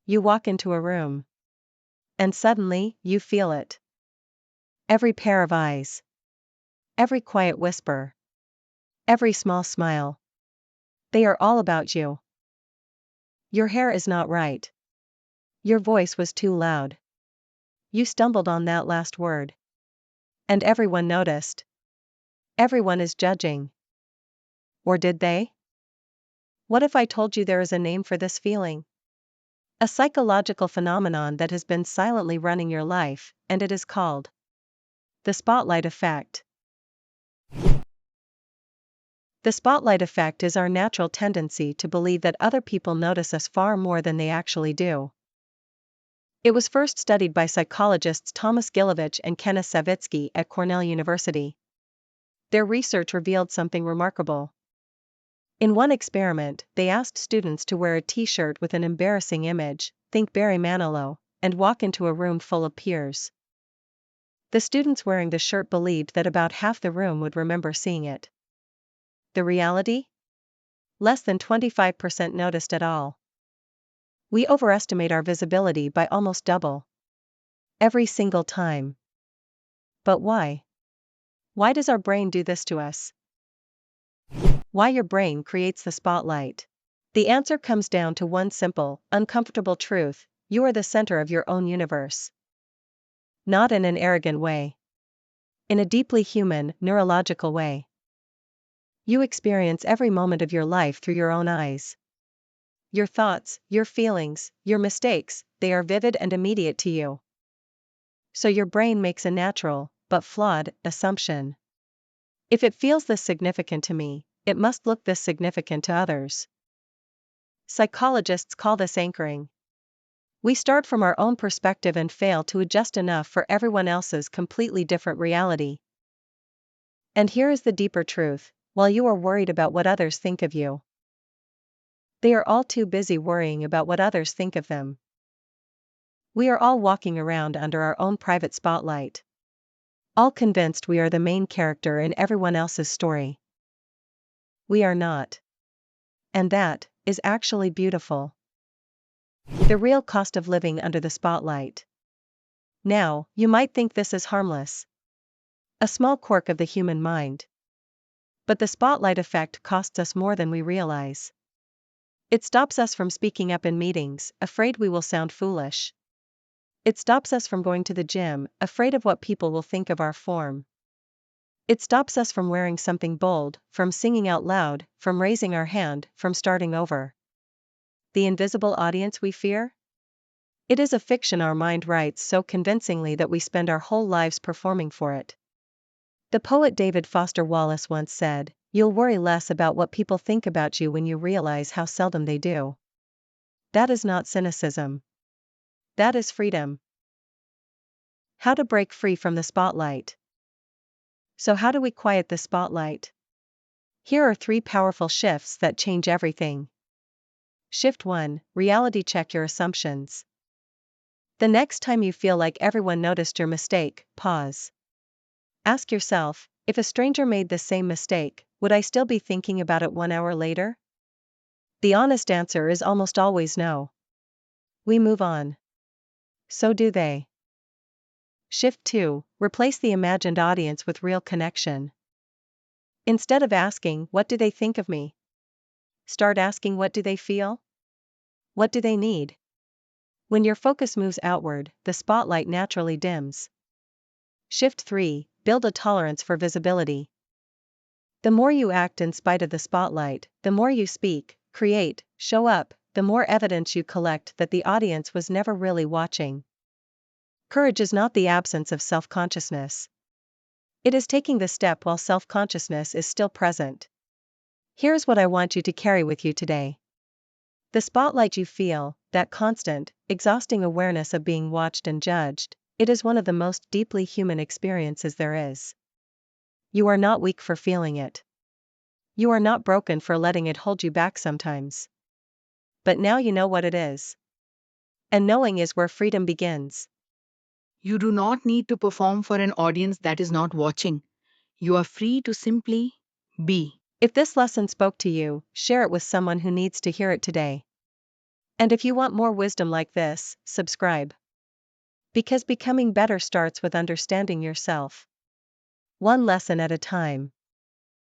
You walk into a room. And suddenly, you feel it. Every pair of eyes. Every quiet whisper. Every small smile. They are all about you. Your hair is not right. Your voice was too loud. You stumbled on that last word. And everyone noticed. Everyone is judging. Or did they? What if I told you there is a name for this feeling? A psychological phenomenon that has been silently running your life, and it is called the spotlight effect. The spotlight effect is our natural tendency to believe that other people notice us far more than they actually do. It was first studied by psychologists Thomas Gilovich and Kenneth Savitsky at Cornell University. Their research revealed something remarkable. In one experiment, they asked students to wear a t-shirt with an embarrassing image, think Barry Manilow, and walk into a room full of peers. The students wearing the shirt believed that about half the room would remember seeing it. The reality? Less than 25% noticed at all. We overestimate our visibility by almost double. Every single time. But why? Why does our brain do this to us? Why your brain creates the spotlight? The answer comes down to one simple, uncomfortable truth: you are the center of your own universe. Not in an arrogant way. In a deeply human, neurological way. You experience every moment of your life through your own eyes. Your thoughts, your feelings, your mistakes, they are vivid and immediate to you. So your brain makes a natural, but flawed, assumption. If it feels this significant to me, it must look this significant to others. Psychologists call this anchoring. We start from our own perspective and fail to adjust enough for everyone else's completely different reality. And here is the deeper truth: while you are worried about what others think of you, they are all too busy worrying about what others think of them. We are all walking around under our own private spotlight. All convinced we are the main character in everyone else's story. We are not. And that is actually beautiful. The real cost of living under the spotlight. Now, you might think this is harmless. A small quirk of the human mind. But the spotlight effect costs us more than we realize. It stops us from speaking up in meetings, afraid we will sound foolish. It stops us from going to the gym, afraid of what people will think of our form. It stops us from wearing something bold, from singing out loud, from raising our hand, from starting over. The invisible audience we fear? It is a fiction our mind writes so convincingly that we spend our whole lives performing for it. The poet David Foster Wallace once said, "You'll worry less about what people think about you when you realize how seldom they do." That is not cynicism. That is freedom. How to break free from the spotlight. So how do we quiet the spotlight? Here are 3 powerful shifts that change everything. Shift 1: reality check your assumptions. The next time you feel like everyone noticed your mistake, pause. Ask yourself, if a stranger made the same mistake, would I still be thinking about it 1 hour later? The honest answer is almost always no. We move on. So do they. Shift 2: replace the imagined audience with real connection. Instead of asking, "What do they think of me?" start asking, "What do they feel? What do they need?" When your focus moves outward, the spotlight naturally dims. Shift 3: build a tolerance for visibility. The more you act in spite of the spotlight, the more you speak, create, show up, the more evidence you collect that the audience was never really watching. Courage is not the absence of self-consciousness. It is taking the step while self-consciousness is still present. Here's what I want you to carry with you today. The spotlight you feel, that constant, exhausting awareness of being watched and judged, it is one of the most deeply human experiences there is. You are not weak for feeling it. You are not broken for letting it hold you back sometimes. But now you know what it is. And knowing is where freedom begins. You do not need to perform for an audience that is not watching. You are free to simply be. If this lesson spoke to you, share it with someone who needs to hear it today. And if you want more wisdom like this, subscribe. Because becoming better starts with understanding yourself. One lesson at a time.